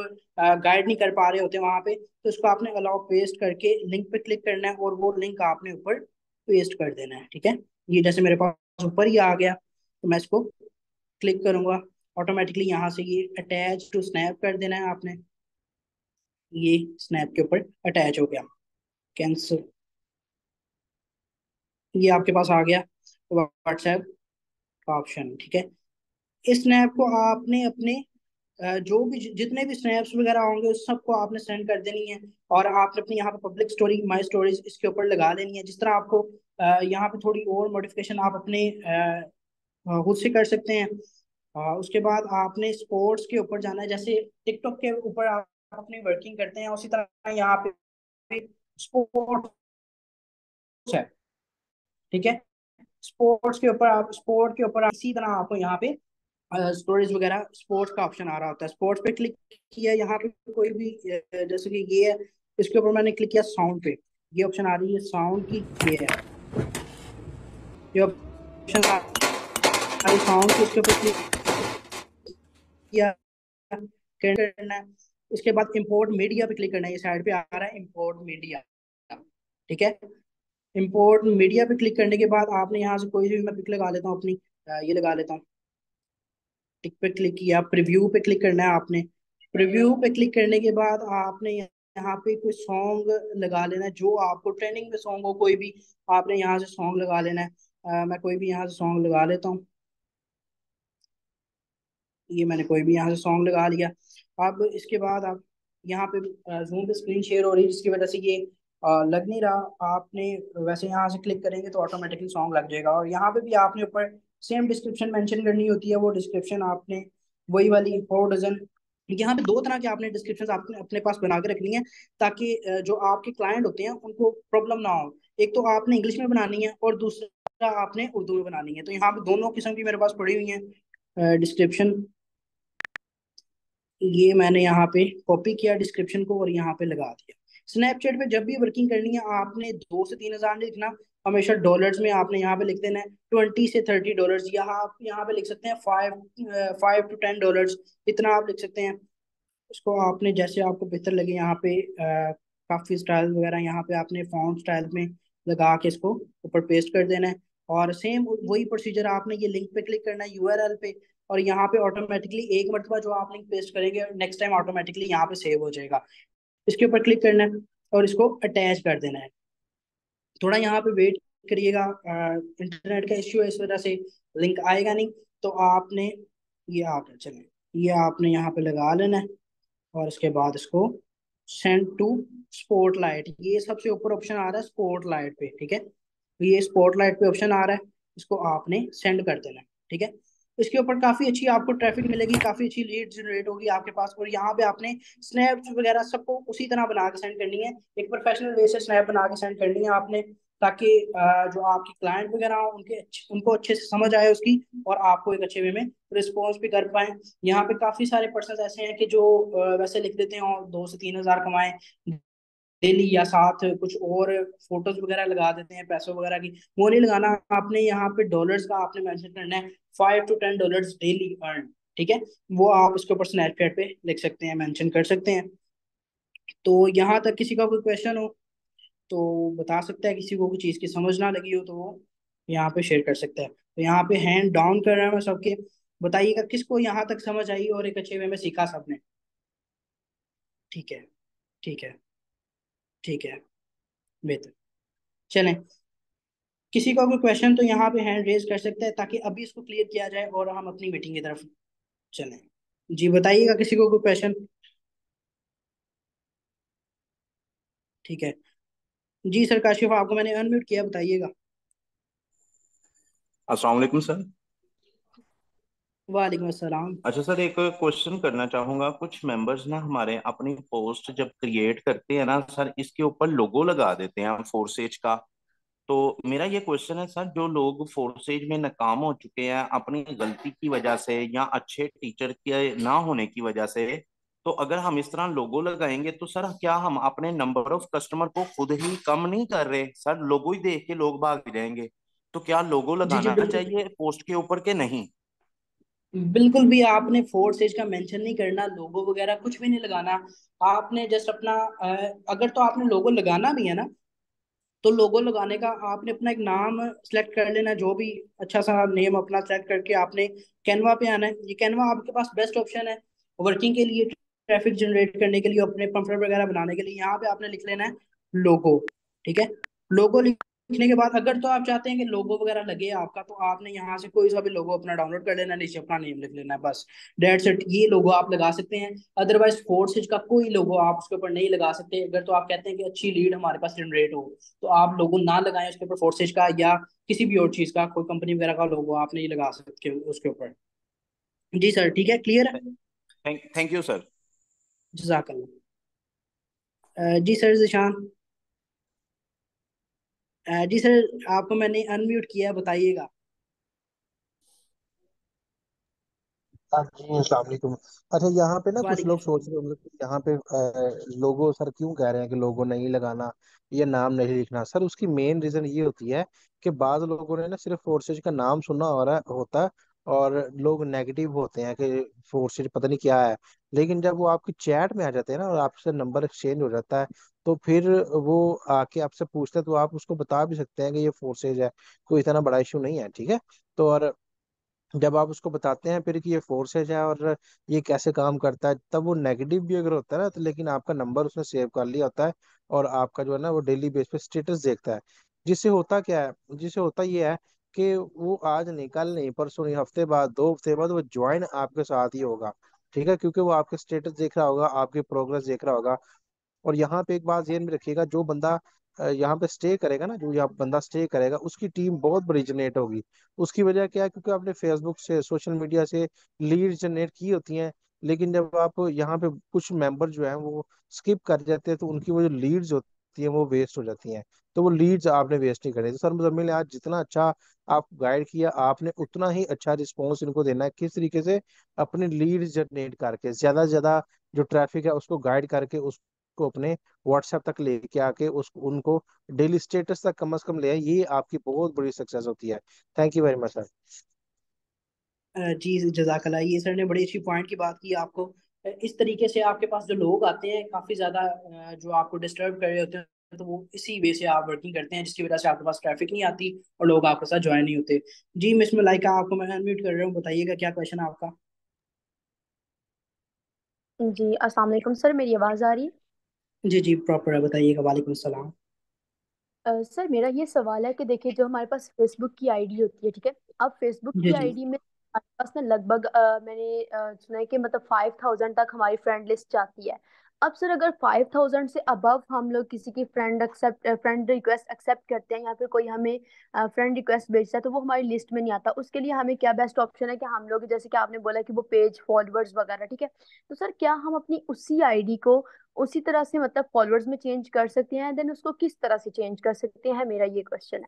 गाइड नहीं कर पा रहे होते वहां पे, तो इसको आपने अलाउ पेस्ट करके लिंक पे क्लिक करना है और वो लिंक आपने ऊपर पेस्ट कर देना है, ठीक है। ये जैसे मेरे पास ऊपर ही आ गया तो मैं इसको क्लिक करूंगा, ऑटोमेटिकली यहाँ से ये अटैच टू स्नैप कर देना है आपने। ये स्नैप के ऊपर अटैच हो गया, कैंसिल, ये आपके पास आ गया व्हाट्सएप का ऑप्शन, ठीक है। इस स्नैप को आपने अपने जो भी जितने भी स्नैप्स वगैरह होंगे उस सबको आपने सेंड कर देनी है। और आपने अपनी यहाँ पे पब्लिक स्टोरी, माई स्टोरीज इसके ऊपर लगा देनी है। जिस तरह आपको यहाँ पे थोड़ी और मॉडिफिकेशन आप अपने खुद से कर सकते हैं। उसके बाद आपने स्पोर्ट्स के ऊपर जाना है, जैसे टिकटॉक के ऊपर आप अपनी वर्किंग करते हैं उसी तरह यहाँ पे स्पोर्ट्स है, ठीक है। स्पोर्ट के ऊपर आप इसी तरह आपको यहाँ पे स्टोरेज वगैरह स्पोर्ट्स का ऑप्शन आ रहा होता है। स्पोर्ट्स पे क्लिक किया, यहाँ पे कोई भी जैसे कि ये है, इसके ऊपर मैंने क्लिक किया साउंड पे, ये ऑप्शन आ रही है साउंड की, ये है, ये ऑप्शन आ रही है साउंड की, इसके ऊपर क्लिक किया, करना है। इसके बाद इंपोर्ट मीडिया पे क्लिक करना है, ये साइड पे आ रहा है इंपोर्ट मीडिया, ठीक है। इंपोर्ट मीडिया पे क्लिक करने के बाद आपने यहाँ से कोई भी, मैं पिक लगा लेता हूँ अपनी, ये लगा लेता हूँ, टिक पे क्लिक किया, प्रीव्यू पे क्लिक करना है आपने। प्रीव्यू पे क्लिक करने के बाद आपने यहाँ पे कोई सॉन्ग लगा लेना है, जो आपको ट्रेंडिंग में सॉन्ग हो कोई भी, आपने यहाँ से सॉन्ग लगा लेना है। मैं कोई भी यहाँ से सॉन्ग लगा लेता हूँ। ये मैंने कोई भी यहाँ से सॉन्ग लगा लिया। अब इसके बाद आप यहाँ पे जूम पे स्क्रीन शेयर हो रही है, जिसकी वजह से ये लग नहीं रहा। आपने वैसे यहाँ से क्लिक करेंगे तो ऑटोमेटिकली सॉन्ग लग जाएगा। और यहाँ पे भी आपने ऊपर सेम डिस्क्रिप्शन मेंशन करनी होती है। वो डिस्क्रिप्शन आपने वही वाली 4 डजन, यहाँ पे 2 तरह के आपने डिस्क्रिप्शन आपने अपने पास बना के रखनी है, ताकि जो आपके क्लाइंट होते हैं उनको प्रॉब्लम ना हो। एक तो आपने इंग्लिश में बनानी है और दूसरा आपने उर्दू में बनानी है। तो यहाँ पे दोनों किस्म की मेरे पास पड़ी हुई है डिस्क्रिप्शन। ये मैंने यहाँ पे कॉपी किया डिस्क्रिप्शन को और यहाँ पे लगा दिया। स्नैपचैट पे जब भी वर्किंग करनी है आपने 2 से 3 हज़ार नहीं लिखना, हमेशा डॉलर्स में आपने यहाँ पे लिख देना है 20 से 30 डॉलर्स। यहाँ आप यहाँ पे लिख सकते हैं 5 to 10 डॉलर्स, इतना आप लिख सकते हैं। इसको आपने जैसे आपको बेहतर लगे यहाँ पे काफी स्टाइल वगैरह यहाँ पे आपने फॉन्ट स्टाइल में लगा के इसको ऊपर पेस्ट कर देना है। और सेम वही प्रोसीजर आपने ये लिंक पे क्लिक करना है यूआरएल पे, और यहाँ पे ऑटोमेटिकली एक मरतबा जो आप लिंक पेस्ट करेंगे नेक्स्ट टाइम ऑटोमेटिकली यहाँ पे सेव हो जाएगा। इसके ऊपर क्लिक करना है और इसको अटैच कर देना है। थोड़ा यहाँ पे वेट करिएगा, इंटरनेट का इश्यू है इस वजह से लिंक आएगा नहीं। तो आपने ये आप चलें, ये आपने यहाँ पे लगा लेना है और इसके बाद इसको सेंड टू स्पॉटलाइट, ये सबसे ऊपर ऑप्शन आ रहा है स्पॉटलाइट पे, ठीक है। तो ये स्पॉटलाइट पे ऑप्शन आ रहा है, इसको आपने सेंड कर देना है, ठीक है। इसके ऊपर काफी अच्छी आपको ट्रैफिक मिलेगी, काफी अच्छी लीड जनरेट होगी आपके पास। और यहाँ पे आपने स्नैप्स वगैरह सबको उसी तरह बना के सेंड करनी है, एक प्रोफेशनल वे से स्नैप बना के सेंड करनी है आपने, ताकि जो आपके क्लाइंट वगैरह हो उनको अच्छे से समझ आए उसकी, और आपको एक अच्छे वे में रिस्पॉन्स भी कर पाए। यहाँ पे काफी सारे पर्सन ऐसे हैं कि जो वैसे लिख देते हैं और 2 से 3 हज़ार कमाएं डेली, या साथ कुछ और फोटोज वगैरह लगा देते हैं पैसों वगैरह की। वो नहीं लगाना, आपने यहाँ पे डॉलर्स का आपने मेंशन करना है 5 to 10 डॉलर्स डेली अर्न, ठीक है। वो आप इसके ऊपर स्नैपचैट पे लिख सकते हैं, मेंशन कर सकते हैं। तो यहाँ तक किसी का कोई क्वेश्चन हो तो बता सकता है, किसी को कोई चीज़ की समझ ना लगी हो तो वो यहाँ पे शेयर कर सकता है। तो यहाँ पे हैंड डाउन कर रहा है मैं सबके, बताइएगा किसको यहाँ तक समझ आई और एक अच्छे वे में सीखा सबने। ठीक है, ठीक है, ठीक है, बेहतर। चलें, किसी का कोई क्वेश्चन तो यहाँ पे हैंड रेज कर सकता है, ताकि अभी इसको क्लियर किया जाए और हम अपनी मीटिंग की तरफ चलें। जी बताइएगा किसी को कोई क्वेश्चन। ठीक है जी सर, काशिफ आपको मैंने अनम्यूट किया, बताइएगा। अस्सलाम वालेकुम सर। वालेकुम अस्सलाम। अच्छा सर, एक क्वेश्चन करना चाहूंगा। कुछ मेंबर्स ना हमारे अपनी पोस्ट जब क्रिएट करते हैं ना सर, इसके ऊपर लोगो लगा देते हैं फोर्सेज का। तो मेरा ये क्वेश्चन है सर, जो लोग फोर्सेज में नाकाम हो चुके हैं अपनी गलती की वजह से या अच्छे टीचर के ना होने की वजह से, तो अगर हम इस तरह लोगो लगाएंगे तो सर क्या हम अपने नंबर ऑफ कस्टमर को खुद ही कम नहीं कर रहे? सर लोगो ही देख के लोग भाग जाएंगे। तो क्या लोगो जी जी लगाना बिल्कुल, चाहिए पोस्ट के ऊपर के नहीं? बिल्कुल भी आपने फोर्थ स्टेज का मेंशन नहीं करना, लोगो वगैरह कुछ भी नहीं लगाना। आपने जस्ट अपना अगर तो आपने लोगो लगाना भी है ना, तो लोगो लगाने का आपने अपना एक नाम सेलेक्ट कर लेना, जो भी अच्छा सा नेम अपना सेलेक्ट करके आपने कैनवा पे आना है। ये कैनवा आपके पास बेस्ट ऑप्शन है वर्किंग के लिए, ट्रैफिक जनरेट करने के लिए, अपने पंपलेट वगैरह बनाने के लिए। यहाँ पे आपने लिख लेना है लोगो, ठीक है। लोगो लिखने के बाद अगर तो आप चाहते हैं कि लोगो वगैरह लगे आपका, तो आपने यहाँ से कोई सा भी लोगो अपना डाउनलोड कर लेना, नीचे अपना नेम लिख लेना है, बस डेट्स इट। ये लोगो आप लगा सकते हैं। अदरवाइज फोर्थ स्टेज का कोई लोगो आप उसके ऊपर नहीं लगा सकते। अगर तो आप कहते हैं कि अच्छी लीड हमारे पास जनरेट हो, तो आप लोगो ना लगाएं उसके ऊपर फोर्सेज का, या किसी भी और चीज का, कोई कंपनी वगैरह का लोगो आप नहीं लगा सकते उसके ऊपर। जी सर, ठीक है, क्लियर है। Thank you sir. जजाकल्ला। जी सर जिशान। जी सर, आपको मैंने अनम्यूट किया, बताइएगा। हाँ जी, अस्सलाम वालेकुम। अच्छा, यहाँ पे ना कुछ वालेकुम लोग सलाम। सोच रहे होंगे कि यहाँ पे लोगो सर क्यों कह रहे हैं कि लोगो नहीं लगाना या नाम नहीं लिखना। सर उसकी मेन रीजन ये होती है कि बाद लोगों ने ना सिर्फ फोर्सेज का नाम सुना हो रहा होता है, और लोग नेगेटिव होते हैं कि फोर्सेज पता नहीं क्या है। लेकिन जब वो आपकी चैट में आ जाते हैं ना और आपसे नंबर एक्सचेंज हो जाता है, तो फिर वो आके आपसे पूछते हैं, तो आप उसको बता भी सकते हैं कि ये फोर्सेज है, कोई इतना बड़ा इशू नहीं है, ठीक है। तो और जब आप उसको बताते हैं फिर कि ये फोर्सेज है और ये कैसे काम करता है, तब वो नेगेटिव भी अगर होता है ना, तो लेकिन आपका नंबर उसने सेव कर लिया होता है और आपका जो है ना वो डेली बेस पे स्टेटस देखता है। जिससे होता क्या है, जिससे होता ये है कि वो आज नहीं, कल नहीं, परसों नहीं, हफ्ते बाद, 2 हफ्ते बाद वो ज्वाइन आपके साथ ही होगा। ठीक है, क्योंकि वो आपके स्टेटस देख रहा होगा, आपकी प्रोग्रेस देख रहा होगा। और यहाँ पे एक बात ध्यान में रखिएगा, जो बंदा यहाँ पे स्टे करेगा ना, जो यहाँ बंदा स्टे करेगा उसकी टीम बहुत बड़ी जनरेट होगी। उसकी वजह क्या है, क्योंकि आपने फेसबुक से, सोशल मीडिया से लीड जनरेट की होती हैं। लेकिन जब आप यहाँ पे कुछ मेंबर जो है वो स्किप कर जाते हैं, तो उनकी वो जो लीड्स होती है वो वेस्ट हो जाती हैं। तो वो लीड्स आपने वेस्ट नहीं करनी। तो सर मुजम्मिल ने आज जितना अच्छा आप गाइड किया, आपने उतना ही अच्छा रिस्पॉन्स इनको देना है, किस तरीके से अपने लीड्स जनरेट करके ज्यादा से ज्यादा जो ट्रैफिक है उसको गाइड करके को अपने व्हाट्सएप तक लेके आके उस उनको डेली स्टेटस तक कम से कम ले आए, ये आपकी बहुत बड़ी सक्सेस होती है। Thank you very much sir. जी जजाकल्ला, ये सर ने बड़ी अच्छी पॉइंट की बात की आपको। इस तरीके से आपके पास जो लोग आते हैं काफी ज्यादा जो आपको डिस्टर्ब कर रहे होते हैं, तो वो इसी वे से आप वर्किंग करते हैं, जिसकी वजह से आपके पास ट्रैफिक नहीं आती और लोग आपके साथ ज्वाइन नहीं होते। जी मिस मलाइका, आपको मैं अनम्यूट कर रहा हूँ, बताइएगा क्या क्वेश्चन है आपका। जी अस्सलाम वालेकुम सर, मेरी आवाज़ आ रही है? जी जी प्रॉपर है, बताइएगा। वालेकुम सलाम। सर मेरा ये सवाल है कि देखिए, जो हमारे पास फेसबुक की आईडी होती है, ठीक है। अब फेसबुक जी की जी। आईडी में हमारे पास ना लगभग मैंने सुना है कि मतलब 5000 तक हमारी फ्रेंड लिस्ट जाती है। अब सर अगर 5000 से अबव हम लोग किसी की फ्रेंड रिक्वेस्ट एक्सेप्ट करते हैं या फिर कोई हमें फ्रेंड रिक्वेस्ट भेजता है, तो वो हमारी लिस्ट में नहीं आता। उसके लिए हमें क्या बेस्ट ऑप्शन है कि हम लोग, जैसे कि आपने बोला कि वो पेज फॉलोअर्स वगैरह, ठीक है। तो सर क्या हम अपनी उसी आईडी को उसी तरह से मतलब फॉलोअर्स में चेंज कर सकते हैं, देन उसको किस तरह से चेंज कर सकते हैं, मेरा ये क्वेश्चन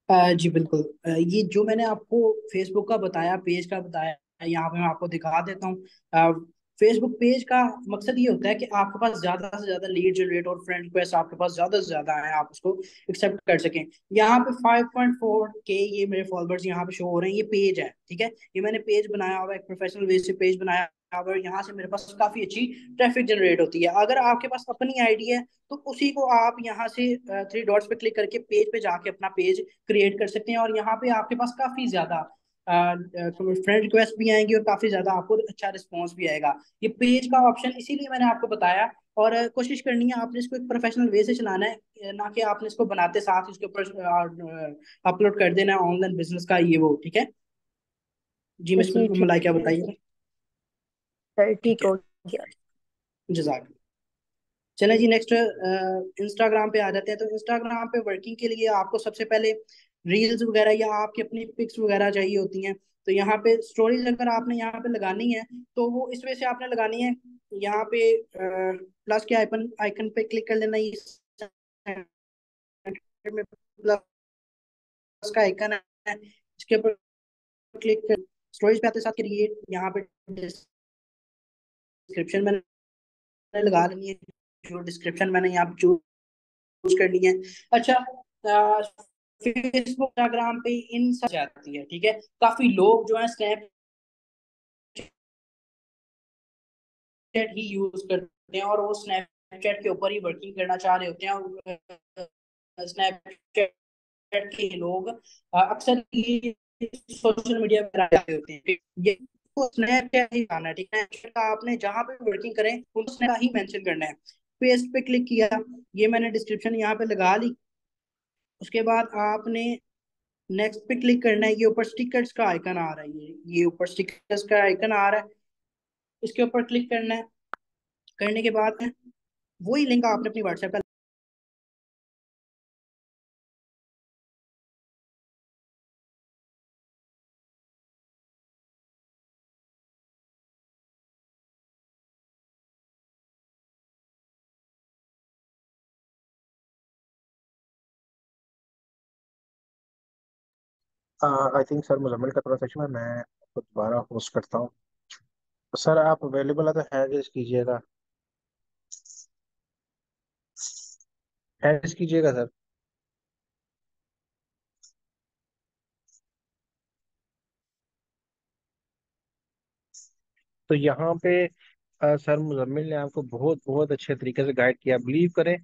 है। जी बिल्कुल। ये जो मैंने आपको फेसबुक का बताया, पेज का बताया, यहाँ पे मैं आपको दिखा देता हूँ। फेसबुक पेज का मकसद ये होता है कि आपके पास ज्यादा से ज्यादा लीड जनरेट और फ्रेंड रिक्वेस्ट आपके पास ज्यादा से ज्यादा है, आप उसको एक्सेप्ट कर सकें। यहाँ पे 5.4 के ये मेरे फॉलोअर्स यहाँ पे शो हो रहे हैं। ये पेज है, ठीक है। ये मैंने पेज बनाया हुआ है, एक प्रोफेशनल वे से पेज बनाया हुआ है, और यहाँ से मेरे पास काफी अच्छी ट्रैफिक जनरेट होती है। अगर आपके पास अपनी आईडी है तो उसी को आप यहाँ से 3 डॉट्स पे क्लिक करके पेज पे जाके अपना पेज क्रिएट कर सकते हैं, और यहाँ पे आपके पास काफी ज्यादा फ्रेंड रिक्वेस्ट भी आएंगी और काफी ज्यादा आपको अच्छा रिस्पॉन्स भी आएगा। ये पेज का ऑप्शन इसीलिए मैंने आपको बताया। और कोशिश करनी है आपने इसको एक प्रोफेशनल वे से चलाना है, ना कि आपने इसको बनाते साथ इसके ऊपर अपलोड कर देना है ऑनलाइन बिजनेस का ये वो, ठीक है। जी मिस जी ठीक मलाई क्या बताइए। सर, ठीक ठीक है। हो गया। जजाक। चलें जी, नेक्स्ट इंस्टाग्राम पे आ जाते हैं। तो इंस्टाग्राम पे वर्किंग के लिए आपको सबसे पहले रील्स वगैरह या आपकी अपनी पिक्स वगैरह चाहिए होती हैं। तो यहाँ पे स्टोरीज अगर आपने यहाँ पे लगानी है तो वो इस वजह से आपने लगानी है। यहाँ पे प्लस के आइकन आइकन पे क्लिक कर लेना। ये में प्लस का आइकन है, इसके ऊपर क्लिक कर स्टोरेज पे आते साथ क्रिएट, यहाँ पे डिस्क्रिप्शन मैंने लगा लेनी है, जो डिस्क्रिप्शन मैंने यहाँ पे चूज करनी है। अच्छा, फेसबुक इंस्टाग्राम पे इन सब जाती है, ठीक है। काफी लोग जो है स्नैपचैट ही यूज करते हैं और वो स्नैपचैट के ऊपर ही वर्किंग करना चाह रहे होते हैं। और स्नैपचैट के लोग अक्सर ये सोशल मीडिया पर आ रहे होते हैं। ये स्नैपचैट ही आना है, ठीक है। Snapchat का आपने जहां पे वर्किंग करें उसने ही मेंशन करना है। पेस्ट पे क्लिक किया, ये मैंने डिस्क्रिप्शन यहाँ पे लगा ली। उसके बाद आपने नेक्स्ट पे क्लिक करना है। ये ऊपर स्टिकर्स का आइकन आ रहा है, ये ऊपर स्टिकर्स का आइकन आ रहा है, इसके ऊपर क्लिक करना है। करने के बाद वही लिंक आपने अपनी व्हाट्सएप का आई थिंक सर मुजम्मिल का थोड़ा सेशन है, मैं आपको दोबारा होस्ट करता हूँ। सर आप अवेलेबल है तो हैंड रेज कीजिएगा, हैंड रेज कीजिएगा सर। तो यहाँ पे सर मुजम्मिल ने आपको बहुत बहुत अच्छे तरीके से गाइड किया, बिलीव करें।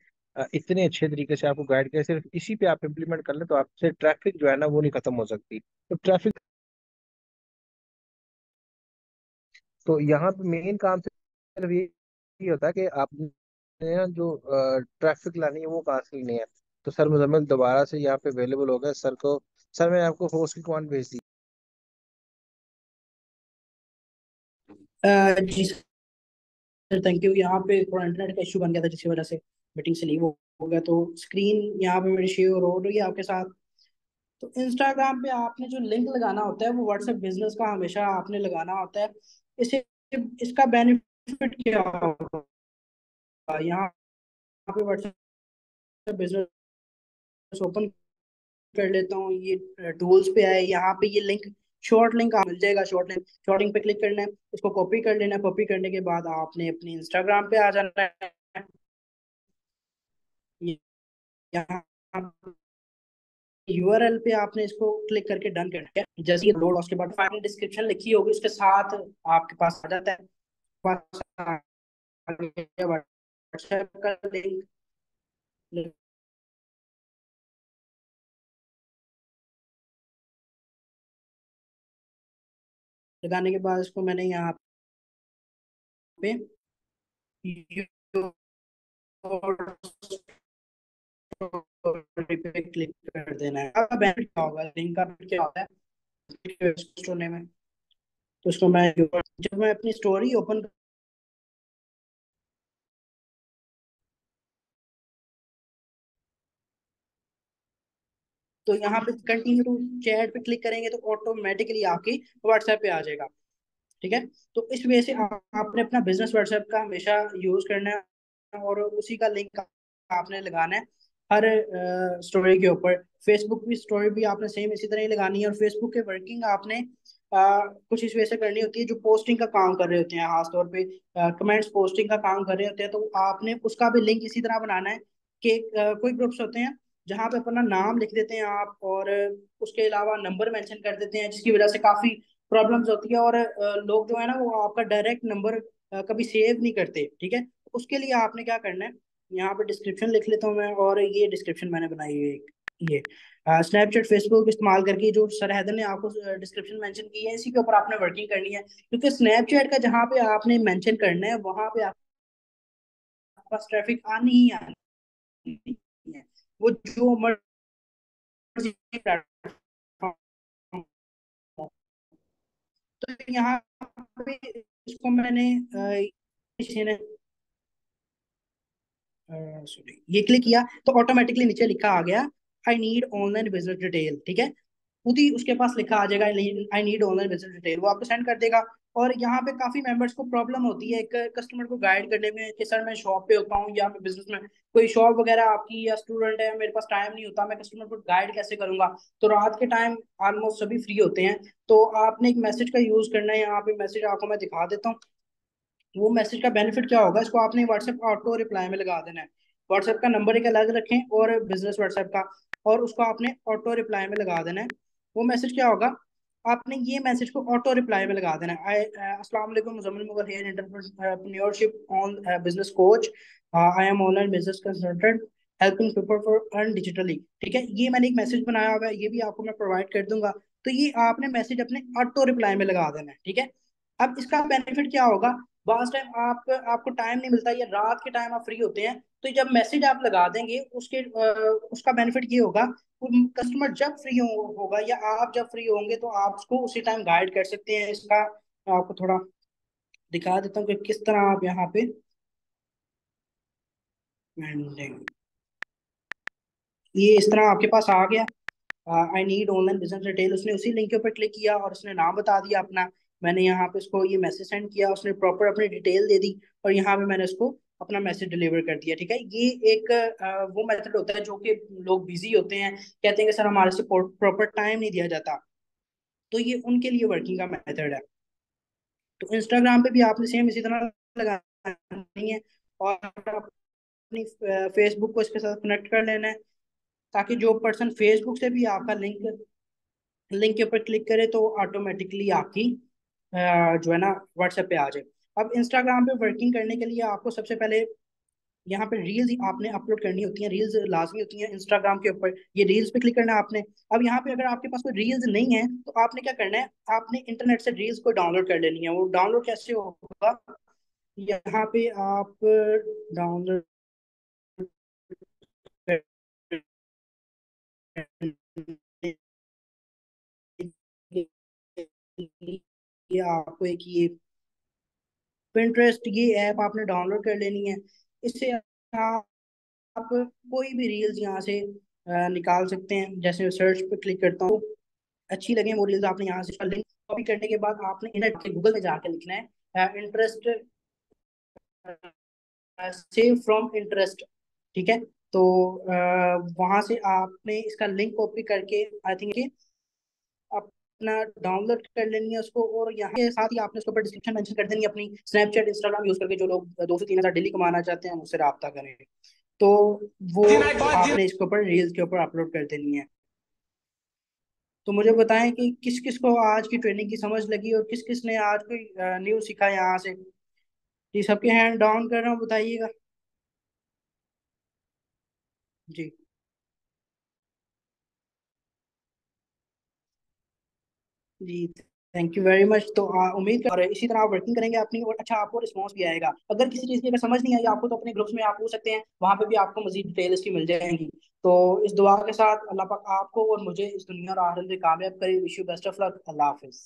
इतने अच्छे तरीके से आपको गाइड किया, सिर्फ इसी पे आप इम्प्लीमेंट कर लें तो आपसे ट्रैफिक जो है ना वो नहीं खत्म हो सकती। तो ट्रैफिक तो यहाँ पे मेन काम सिर्फ ये होता है कि आपने ना जो ट्रैफिक लानी है वो कहाँ से लेनी है। तो सर मुजम्मिल दोबारा से यहाँ पे अवेलेबल हो गए सर को। सर मैंने आपको होस्ट की कमांड भेज दी। जी सर, थैंक यू। यहाँ पे थोड़ा इंटरनेट का इशू बन गया था जिसकी वजह से मीटिंग से लीव हो गया। तो स्क्रीन यहाँ पे मेरी शेयर हो रही है आपके साथ। तो इंस्टाग्राम पे आपने जो लिंक लगाना होता है वो व्हाट्सएप बिजनेस का हमेशा आपने लगाना होता है। इसे इसका बेनिफिट क्या होगा, यहाँ पे व्हाट्सएप बिजनेस ओपन कर लेता हूँ। ये टूल्स पे है, यहाँ पे ये लिंक शॉर्ट लिंक मिल जाएगा। शॉर्ट लिंक पे क्लिक करना है, उसको कॉपी कर लेना है। कॉपी करने के बाद आपने अपनी इंस्टाग्राम पे आ जाना है। यहाँ यूआरएल पे आपने इसको क्लिक करके डन करना है। जैसे ही लोड, उसके बाद फाइनल डिस्क्रिप्शन लिखी होगी उसके साथ आपके पास आ जाता है। पास आ गया व्हाट्सएप का लिंक। लगाने के बाद इसको मैंने यहाँ पे पे क्लिक कर देना है। अब बेनिफिट क्या होगा, लिंक का क्या होता है होने में। तो उसको मैं जब मैं अपनी स्टोरी ओपन, तो यहाँ पे कंटिन्यू टू चैट पे क्लिक करेंगे तो ऑटोमेटिकली आपकी व्हाट्सएप पे आ जाएगा। ठीक है। तो इस वजह से आपने अपना बिजनेस व्हाट्सएप का हमेशा यूज करना है और उसी का लिंक आपने लगाना है हर स्टोरी के ऊपर। फेसबुक की स्टोरी भी आपने सेम इसी तरह ही लगानी है। और फेसबुक के वर्किंग आपने कुछ इस वजह से करनी होती है, जो पोस्टिंग का काम कर रहे होते हैं, खासतौर पे कमेंट्स पोस्टिंग का काम कर रहे होते हैं, तो आपने उसका भी लिंक इसी तरह बनाना है कि कोई ग्रुप्स होते हैं जहाँ पे अपना नाम लिख देते हैं आप, और उसके अलावा नंबर मेंशन कर देते हैं, जिसकी वजह से काफी प्रॉब्लम्स होती है। और लोग जो है ना वो आपका डायरेक्ट नंबर कभी सेव नहीं करते। ठीक है। उसके लिए आपने क्या करना है, यहाँ पे डिस्क्रिप्शन लिख लेता हूँ मैं, और ये डिस्क्रिप्शन मैंने बनाई है एक, ये स्नैपचैट फेसबुक इस्तेमाल करके जो सर हैदर ने आपको डिस्क्रिप्शन मेंशन की है, इसी के ऊपर आपने वर्किंग करनी है। क्योंकि स्नैपचैट का जहाँ पे आपने मेंशन करना है वहां पे आपके पास ट्रैफिक आनी ही आनी है। वो जो मर्जी प्लेटफॉर्म हो। तो यहाँ पे इसको मैंने किसी ने सॉरी ये क्लिक किया तो ऑटोमेटिकली नीचे लिखा आ गया, I need online business detail. ठीक है। खुद ही उसके पास लिखा आ जाएगा I need online business detail, वो आपको सेंड कर देगा। और यहाँ पे काफी मेंबर्स को प्रॉब्लम होती है एक कस्टमर को गाइड करने में कि सर मैं शॉप पे होता हूँ या मैं बिजनेस में कोई शॉप वगैरह आपकी, या स्टूडेंट है, मेरे पास टाइम नहीं होता, मैं कस्टमर को गाइड कैसे करूंगा। तो रात के टाइम ऑलमोस्ट सभी फ्री होते हैं, तो आपने एक मैसेज का यूज करना है। यहाँ पे मैसेज आपको मैं दिखा देता हूँ। वो मैसेज का बेनिफिट क्या होगा, इसको आपने व्हाट्सएप ऑटो रिप्लाई में लगा देना है। व्हाट्सएप का नंबर एक अलग रखें और बिजनेस व्हाट्सएप का, और उसको आपने ऑटो रिप्लाई में लगा देना है। वो मैसेज क्या होगा, आपने ये मैसेज को ऑटो रिप्लाई में लगा देना है। अस्सलाम वालेकुम, Muzammil Mughal here, entrepreneurship on business coach, I am online business consultant helping people for earn digitally. ठीक है। ये मैंने एक मैसेज बनाया हुआ है, ये भी आपको मैं प्रोवाइड कर दूंगा। तो ये आपने मैसेज अपने ऑटो रिप्लाई में लगा देना है। ठीक है। अब इसका बेनिफिट क्या होगा, बास टाइम आपको टाइम नहीं मिलता, या रात के टाइम आप फ्री होते हैं, तो जब मैसेज आप लगा देंगे उसका बेनिफिट ये होगा, कस्टमर जब फ्री होगा या आप जब फ्री होंगे तो आप उसको उसी टाइम गाइड कर सकते हैं। इसका आपको थोड़ा दिखा देता हूँ कि किस तरह आप यहाँ पे ये इस तरह आपके पास आ गया, I need online business detail. उसने उसी लिंक के ऊपर क्लिक किया और उसने नाम बता दिया अपना। मैंने यहाँ पे उसको ये मैसेज सेंड किया, उसने प्रॉपर अपनी डिटेल दे दी, और यहाँ पे मैंने उसको अपना मैसेज डिलीवर कर दिया। ठीक है। ये एक वो मेथड होता है जो कि लोग बिजी होते हैं, कहते हैं कि सर हमारे से प्रॉपर टाइम नहीं दिया जाता, तो ये उनके लिए वर्किंग का मेथड है। तो इंस्टाग्राम पे भी आपने सेम इसी तरह लगानी है, और अपनी फेसबुक को इसके साथ कनेक्ट कर लेना है, ताकि जो पर्सन फेसबुक से भी आपका लिंक लिंक के ऊपर क्लिक करे तो ऑटोमेटिकली आपकी जो है ना व्हाट्सएप पे आ जाए। अब इंस्टाग्राम पे वर्किंग करने के लिए आपको सबसे पहले यहाँ पे रील्स ही आपने अपलोड करनी होती हैं, रील्स लाजमी होती हैं इंस्टाग्राम के ऊपर। ये रील्स पे क्लिक करना है आपने। अब यहाँ पे अगर आपके पास कोई रील्स नहीं है तो आपने क्या करना है, आपने इंटरनेट से रील्स को डाउनलोड कर लेनी है। वो डाउनलोड कैसे होगा, यहाँ पे आप डाउनलोड ये आपको एक ये पिंटरेस्ट ये ऐप आपने डाउनलोड कर लेनी है। इससे आप कोई भी रील्स यहाँ से निकाल सकते हैं। जैसे सर्च पे क्लिक करता हूँ, अच्छी लगे वो रील्स, आपने यहाँ से लिंक कॉपी करने के बाद आपने इंटरनेट गूगल में जाके लिखना है इंटरेस्ट, सेव फ्रॉम इंटरेस्ट। ठीक है, तो वहां से आपने इसका लिंक कॉपी करके आई थिंक अपना डाउनलोड कर लेनी है उसको, और यहाँ के साथ ही आपने उसके ऊपर डिस्क्रिप्शन मेंशन कर देनी है अपनी स्नैपचैट इंस्टाग्राम यूज करके। जो लोग 2 से 3 हज़ार डेली कमाना चाहते हैं मुझसे रब्ता करें, तो वो आपने इसके ऊपर रील्स के ऊपर अपलोड कर देनी है। तो मुझे बताएं कि किस किस को आज की ट्रेनिंग की समझ लगी और किस किस ने आज कोई न्यू सीखा यहाँ से। जी सबके हैंड डाउन कर रहा हूँ, बताइएगा। जी जी, थैंक यू वेरी मच। तो उम्मीद कर इसी तरह आप वर्किंग करेंगे अपनी, और अच्छा आपको रिस्पॉन्स भी आएगा। अगर किसी चीज़ की अगर समझ नहीं आई आपको तो अपने ग्रुप्स में आप पूछ सकते हैं, वहां पे भी आपको मजीद डिटेल इसकी मिल जाएंगी। तो इस दुआ के साथ अल्लाह पाक आपको और मुझे इस दुनिया और आखिरत में कामयाब करे। Wish you best of luck. Allah Hafiz.